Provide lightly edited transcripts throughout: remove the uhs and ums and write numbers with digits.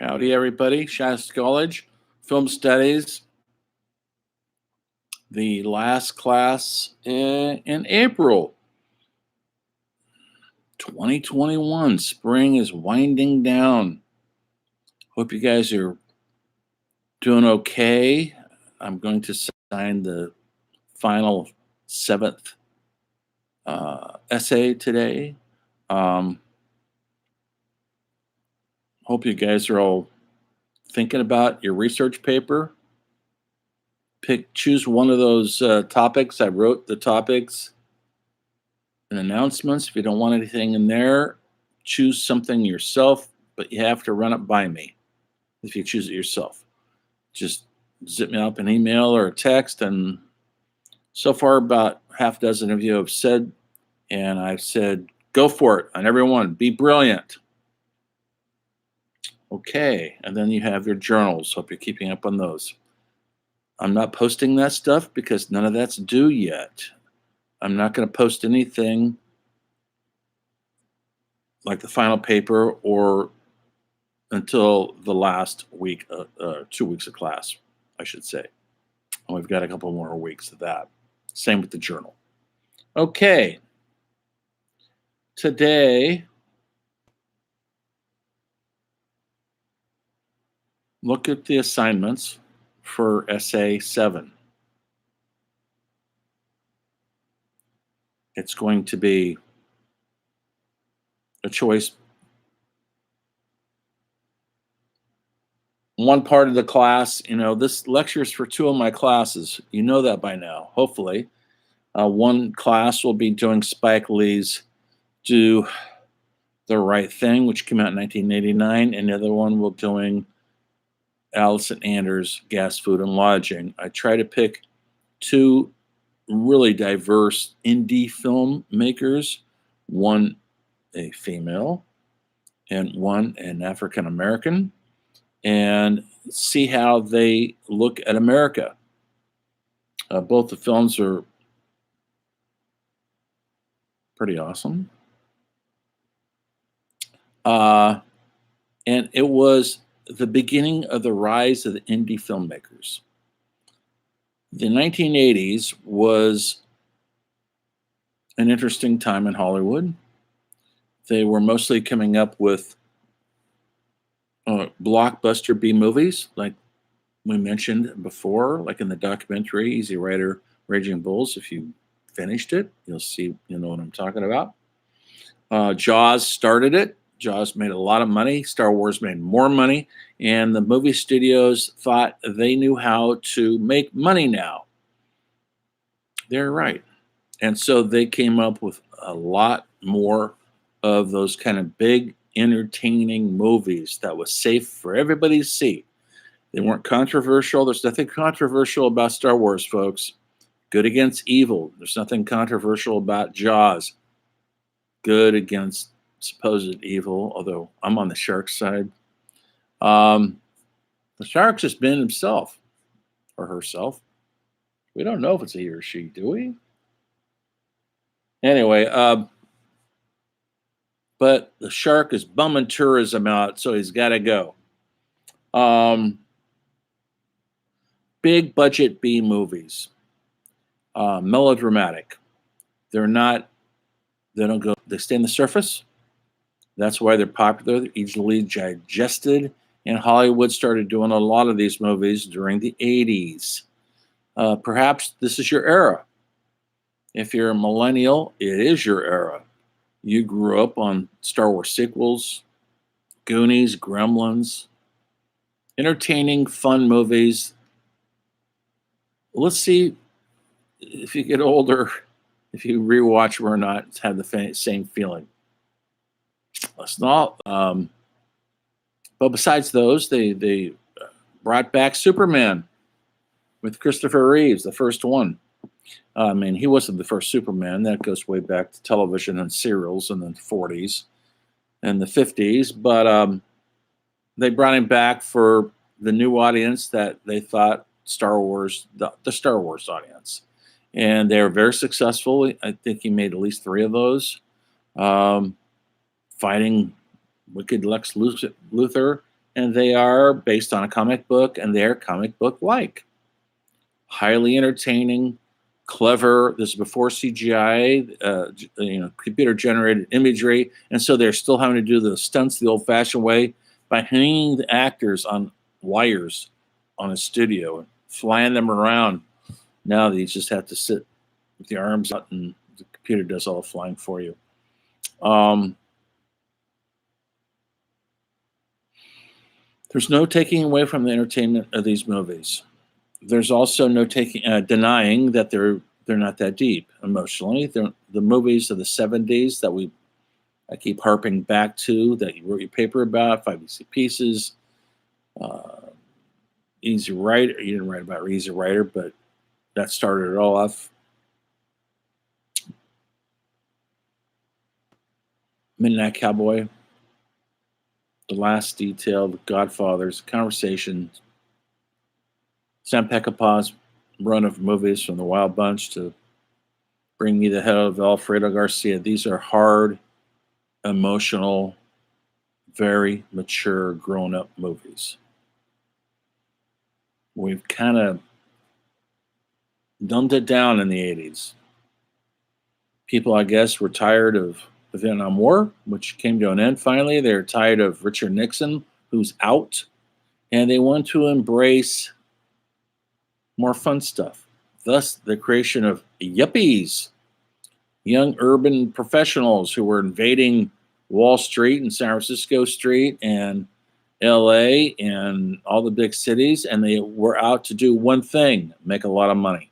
Howdy, everybody. Shasta College, Film Studies, the last class in April 2021. Spring is winding down. Hope you guys are doing okay. I'm going to sign the final seventh essay today. Hope you guys are all thinking about your research paper. Choose one of those topics. I wrote the topics and announcements. If you don't want anything in there, choose something yourself, but you have to run it by me if you choose it yourself. Just zip me up an email or a text, and so far about half a dozen of you have said, and I've said, go for it on everyone. Be brilliant. Okay, and then you have your journals. Hope you're keeping up on those. I'm not posting that stuff because none of that's due yet. I'm not going to post anything like the final paper or until the last week, 2 weeks of class, I should say. And we've got a couple more weeks of that. Same with the journal. Okay. Today, look at the assignments for Essay 7. It's going to be a choice. One part of the class, this lecture is for 2 of my classes. You know that by now, hopefully. One class will be doing Spike Lee's Do the Right Thing, which came out in 1989, and the other one will be doing Allison Anders' Gas, Food, and Lodging. I try to pick 2 really diverse indie filmmakers, one a female and one an African American, and see how they look at America. Both the films are pretty awesome. And it was the beginning of the rise of the indie filmmakers. The 1980s was an interesting time in Hollywood. They were mostly coming up with blockbuster B movies, like we mentioned before, like in the documentary Easy Rider, Raging Bulls. If you finished it, you'll know what I'm talking about. Jaws started it. Jaws made a lot of money. Star Wars made more money. And the movie studios thought they knew how to make money now. They're right. And so they came up with a lot more of those kind of big, entertaining movies that was safe for everybody to see. They weren't controversial. There's nothing controversial about Star Wars, folks. Good against evil. There's nothing controversial about Jaws. Good against supposed evil, although I'm on the shark side. The shark's just been himself or herself. We don't know if it's a he or she, do we? Anyway, but the shark is bumming tourism out, so he's got to go. Big budget B movies, melodramatic. They stay on the surface. That's why they're popular. They're easily digested. And Hollywood started doing a lot of these movies during the 80s. Perhaps this is your era. If you're a millennial, it is your era. You grew up on Star Wars sequels, Goonies, Gremlins, entertaining, fun movies. Let's see if you get older, if you rewatch them or not, have the same feeling. Let's not. But besides those, they brought back Superman with Christopher Reeves, the first one. I mean, he wasn't the first Superman. That goes way back to television and serials in the 40s and the 50s. But they brought him back for the new audience that they thought Star Wars, the Star Wars audience. And they were very successful. I think he made at least 3 of those. Fighting wicked Lex Luthor and they are based on a comic book, and they're comic book like. Highly entertaining, clever. This is before CGI, computer generated imagery, and so they're still having to do the stunts the old-fashioned way by hanging the actors on wires on a studio and flying them around. Now they just have to sit with the arms out, and the computer does all the flying for you. There's no taking away from the entertainment of these movies. There's also no denying that they're not that deep emotionally. They're the movies of the 70s that I keep harping back to, that you wrote your paper about, 5 Easy Pieces, Easy Rider. You didn't write about Easy Rider, but that started it all off. Midnight Cowboy, The Last Detail, The Godfathers, Conversation, Sam Peckinpah's run of movies from The Wild Bunch to Bring Me the Head of Alfredo Garcia. These are hard, emotional, very mature, grown-up movies. We've kind of dumbed it down in the 80s. People, I guess, were tired of the Vietnam War, which came to an end finally. They're tired of Richard Nixon, who's out, and they want to embrace more fun stuff. Thus, the creation of yuppies, young urban professionals who were invading Wall Street and San Francisco Street and LA and all the big cities, and they were out to do one thing: make a lot of money.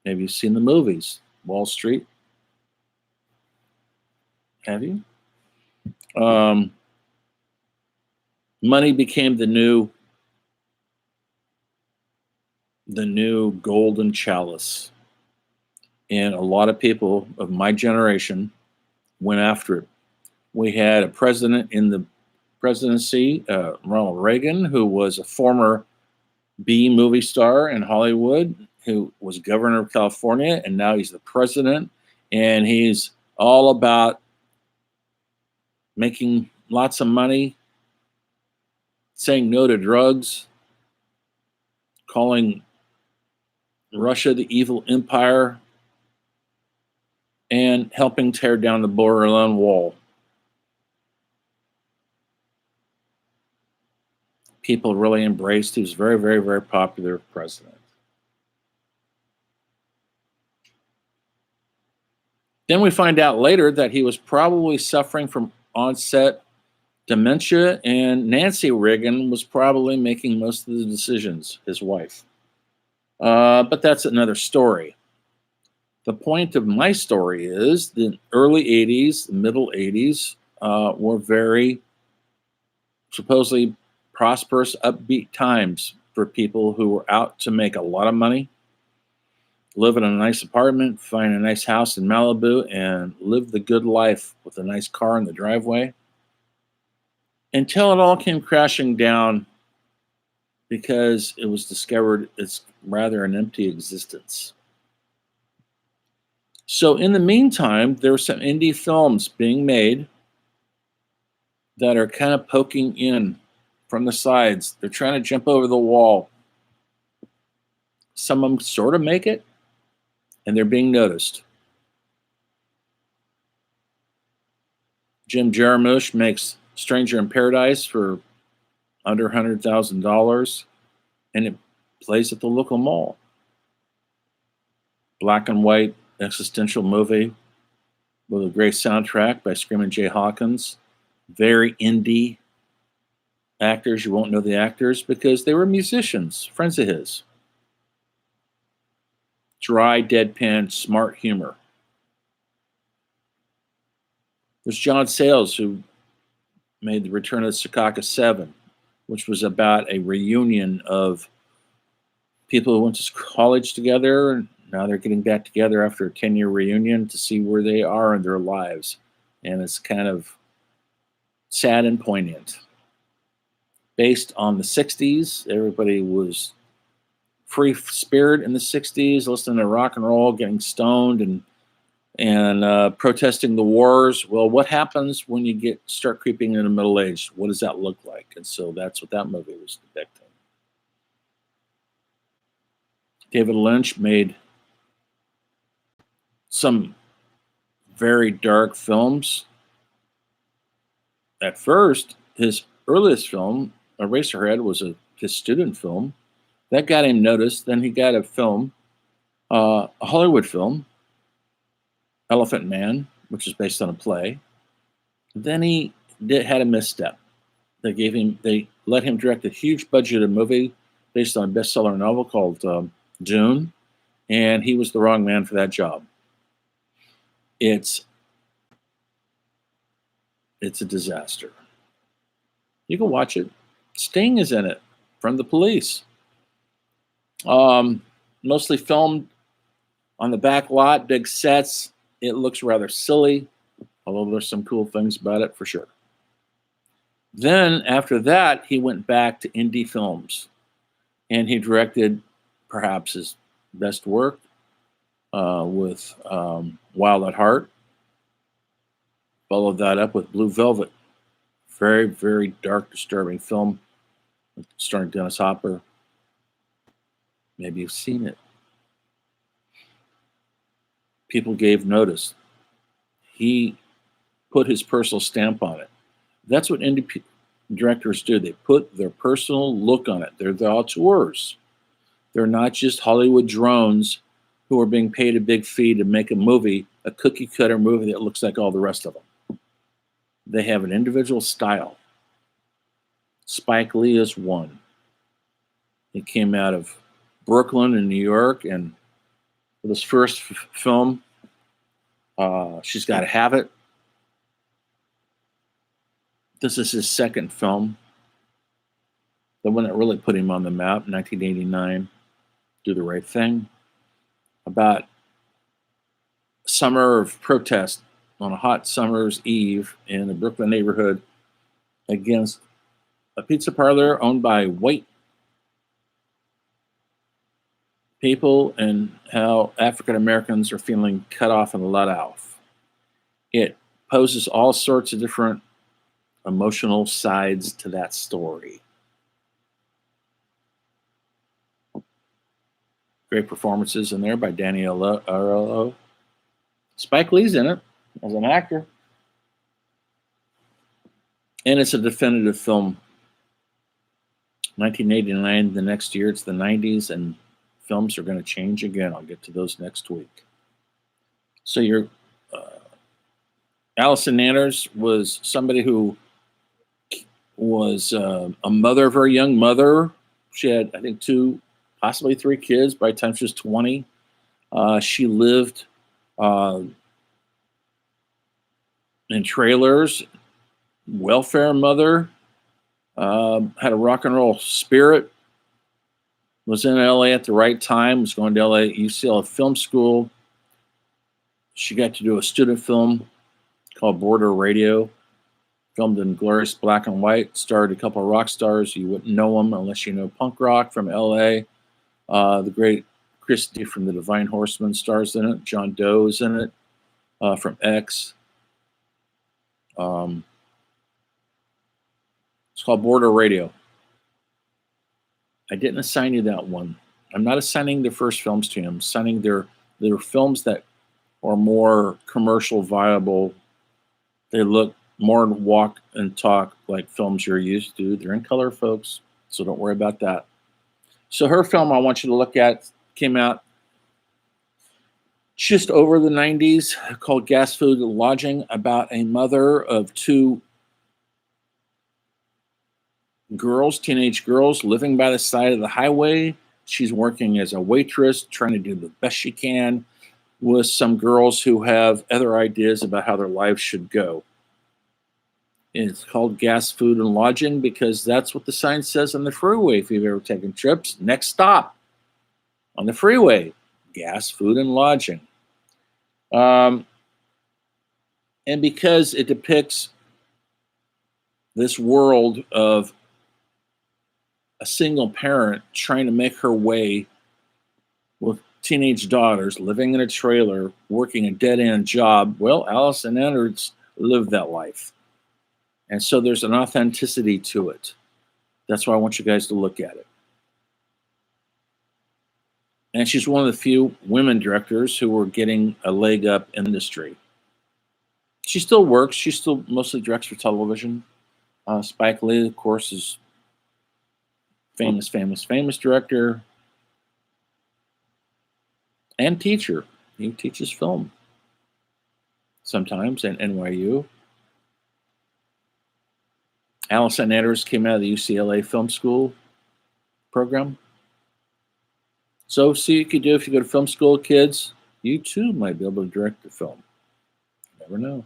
Maybe you've seen the movies, Wall Street. Have you? Money became the new golden chalice. And a lot of people of my generation went after it. We had a president in the presidency, Ronald Reagan, who was a former B movie star in Hollywood, who was governor of California, and now he's the president. And he's all about making lots of money, saying no to drugs, calling Russia the evil empire, and helping tear down the Berlin Wall. People really embraced. He was very, very, very popular president. Then we find out later that he was probably suffering from onset dementia, and Nancy Reagan was probably making most of the decisions, his wife. But that's another story. The point of my story is the early 80s, the middle 80s were very supposedly prosperous, upbeat times for people who were out to make a lot of money, live in a nice apartment, find a nice house in Malibu, and live the good life with a nice car in the driveway, until it all came crashing down because it was discovered it's rather an empty existence. So in the meantime, there were some indie films being made that are kind of poking in from the sides. They're trying to jump over the wall. Some of them sort of make it, and they're being noticed. Jim Jarmusch makes Stranger in Paradise for under $100,000, and it plays at the local mall. Black and white existential movie with a great soundtrack by Screaming Jay Hawkins. Very indie actors. You won't know the actors because they were musicians, friends of his. Dry, deadpan, smart humor. There's John Sayles, who made The Return of the Secaucus 7, which was about a reunion of people who went to college together, and now they're getting back together after a 10-year reunion to see where they are in their lives. And it's kind of sad and poignant. Based on the 60s, everybody was free spirit in the 60s, listening to rock and roll, getting stoned, and and protesting the wars. Well, what happens when you start creeping into middle age? What does that look like? And so that's what that movie was depicting. David Lynch made some very dark films. At first, his earliest film, Eraserhead, was his student film. That got him noticed. Then he got a film, a Hollywood film, Elephant Man, which is based on a play. Then he had a misstep. They let him direct a huge budgeted movie based on a bestseller novel called Dune, and he was the wrong man for that job. It's a disaster. You can watch it. Sting is in it from The Police. Mostly filmed on the back lot, big sets. It looks rather silly, although there's some cool things about it for sure. Then after that, he went back to indie films, and he directed perhaps his best work with Wild at Heart. Followed that up with Blue Velvet. Very, very dark, disturbing film starring Dennis Hopper. Maybe you've seen it. People gave notice. He put his personal stamp on it. That's what indie directors do. They put their personal look on it. They're the auteurs. They're not just Hollywood drones who are being paid a big fee to make a movie, a cookie cutter movie that looks like all the rest of them. They have an individual style. Spike Lee is one. He came out of Brooklyn in New York, and with his first film, She's Gotta Have It. This is his second film. The one that really put him on the map, 1989, Do the Right Thing. About summer of protest on a hot summer's eve in a Brooklyn neighborhood against a pizza parlor owned by white people and how African Americans are feeling cut off and let off. It poses all sorts of different emotional sides to that story. Great performances in there by Danny Aiello. Spike Lee's in it as an actor. And it's a definitive film. 1989, the next year, it's the 90s, and films are going to change again. I'll get to those next week. So Allison Nanners was somebody who was a mother, a very young mother. She had, I think, 2, possibly 3 kids by the time she was 20. She lived in trailers, welfare mother, had a rock and roll spirit, was in LA at the right time, was going to LA UCLA Film School. She got to do a student film called Border Radio, filmed in glorious black and white, starred a couple of rock stars. You wouldn't know them unless you know punk rock from LA. The great Christy from the Divine Horsemen stars in it. John Doe is in it from X. It's called Border Radio. I didn't assign you that one. I'm not assigning their first films to you. I'm assigning their films that are more commercial viable. They look more walk and talk like films you're used to. They're in color, folks, so don't worry about that. So her film I want you to look at came out just over the 90s, called Gas, Food, and Lodging, about a mother of 2 girls, teenage girls, living by the side of the highway. She's working as a waitress, trying to do the best she can with some girls who have other ideas about how their lives should go. It's called Gas, Food, and Lodging because that's what the sign says on the freeway. If you've ever taken trips, next stop on the freeway, gas, food, and lodging. And because it depicts this world of a single parent trying to make her way with teenage daughters living in a trailer, working a dead-end job. Well, Allison Edwards lived that life. And so there's an authenticity to it. That's why I want you guys to look at it. And she's one of the few women directors who were getting a leg up in the industry. She still works. She still mostly directs for television. Spike Lee, of course, is famous director and teacher. He teaches film sometimes at NYU. Allison Edwards came out of the UCLA Film School program. So see what you could do if you go to film school, kids. You too might be able to direct a film. You never know.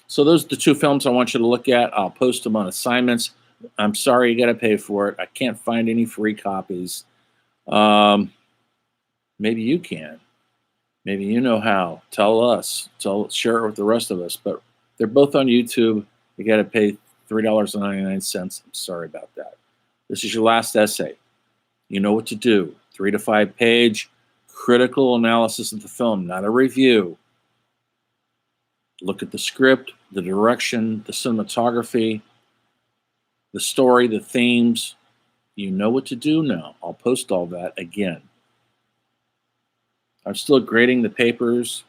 So those are the two films I want you to look at. I'll post them on assignments. I'm sorry you got to pay for it. I can't find any free copies. Maybe you can. Maybe you know how. Tell us. Share it with the rest of us. But they're both on YouTube. You got to pay $3.99. I'm sorry about that. This is your last essay. You know what to do. 3 to 5 page critical analysis of the film, not a review. Look at the script, the direction, the cinematography, the story, the themes. You know what to do now. I'll post all that again. I'm still grading the papers.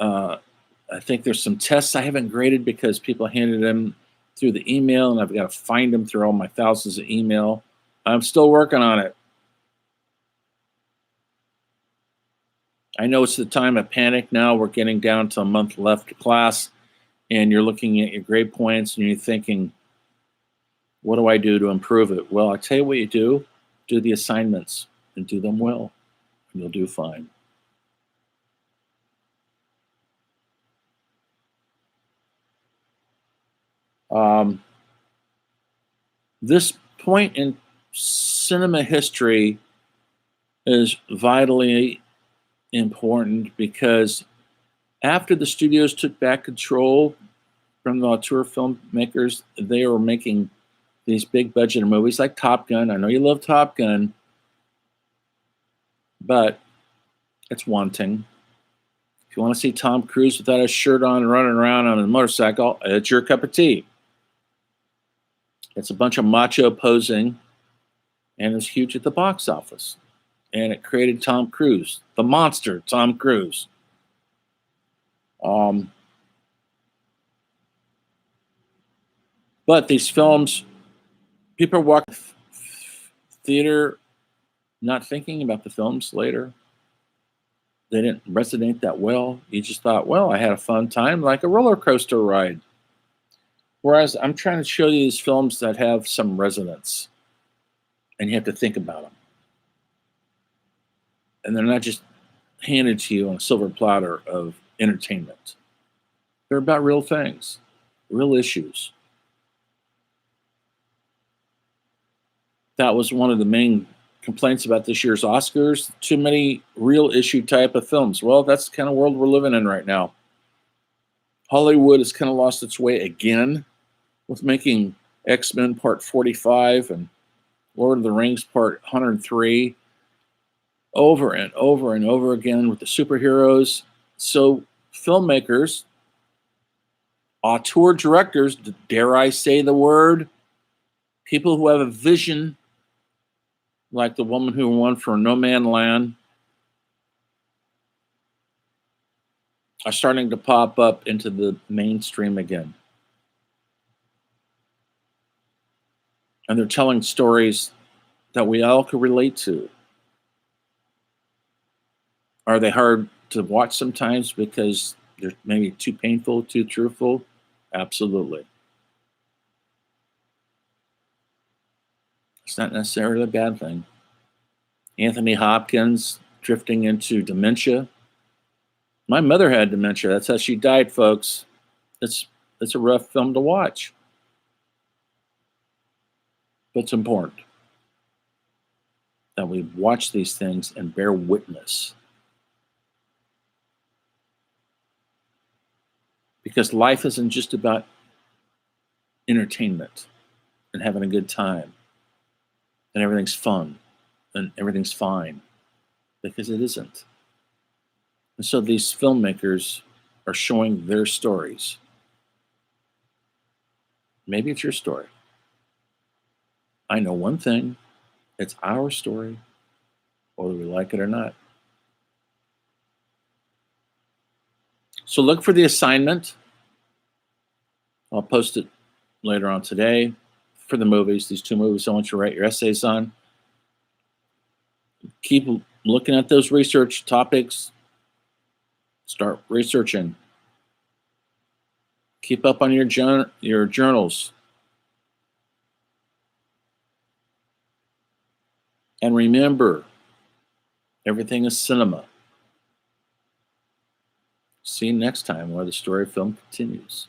I think there's some tests I haven't graded because people handed them through the email, and I've got to find them through all my thousands of email. I'm still working on it. I know it's the time of panic now. We're getting down to a month left of class, and you're looking at your grade points, and you're thinking, what do I do to improve it? Well, I tell you what you do. Do the assignments and do them well, and you'll do fine. This point in cinema history is vitally important because after the studios took back control from the auteur filmmakers, they were making these big budget movies like Top Gun. I know you love Top Gun, but it's wanting. If you want to see Tom Cruise without a shirt on running around on a motorcycle, it's your cup of tea. It's a bunch of macho posing, and it's huge at the box office. And it created Tom Cruise, the monster Tom Cruise. But these films, people walk theater not thinking about the films later. They didn't resonate that well. You just thought, well, I had a fun time, like a roller coaster ride. Whereas I'm trying to show you these films that have some resonance, and you have to think about them. And they're not just handed to you on a silver platter of entertainment. They're about real things, real issues. That was one of the main complaints about this year's Oscars. Too many real issue type of films. Well, that's the kind of world we're living in right now. Hollywood has kind of lost its way again with making X-Men Part 45 and Lord of the Rings Part 103 over and over and over again with the superheroes. So filmmakers, auteur directors, dare I say the word, people who have a vision, like the woman who won for No Man Land, are starting to pop up into the mainstream again. And they're telling stories that we all could relate to. Are they hard to watch sometimes because they're maybe too painful, too truthful? Absolutely. It's not necessarily a bad thing. Anthony Hopkins drifting into dementia. My mother had dementia. That's how she died, folks. It's a rough film to watch. But it's important that we watch these things and bear witness. Because life isn't just about entertainment and having a good time and everything's fun and everything's fine, because it isn't. And so these filmmakers are showing their stories. Maybe it's your story. I know one thing, it's our story, whether we like it or not. So look for the assignment. I'll post it later on today for the movies, these 2 movies I want you to write your essays on. Keep looking at those research topics. Start researching. Keep up on your journals. And remember, everything is cinema. See you next time where the story of film continues.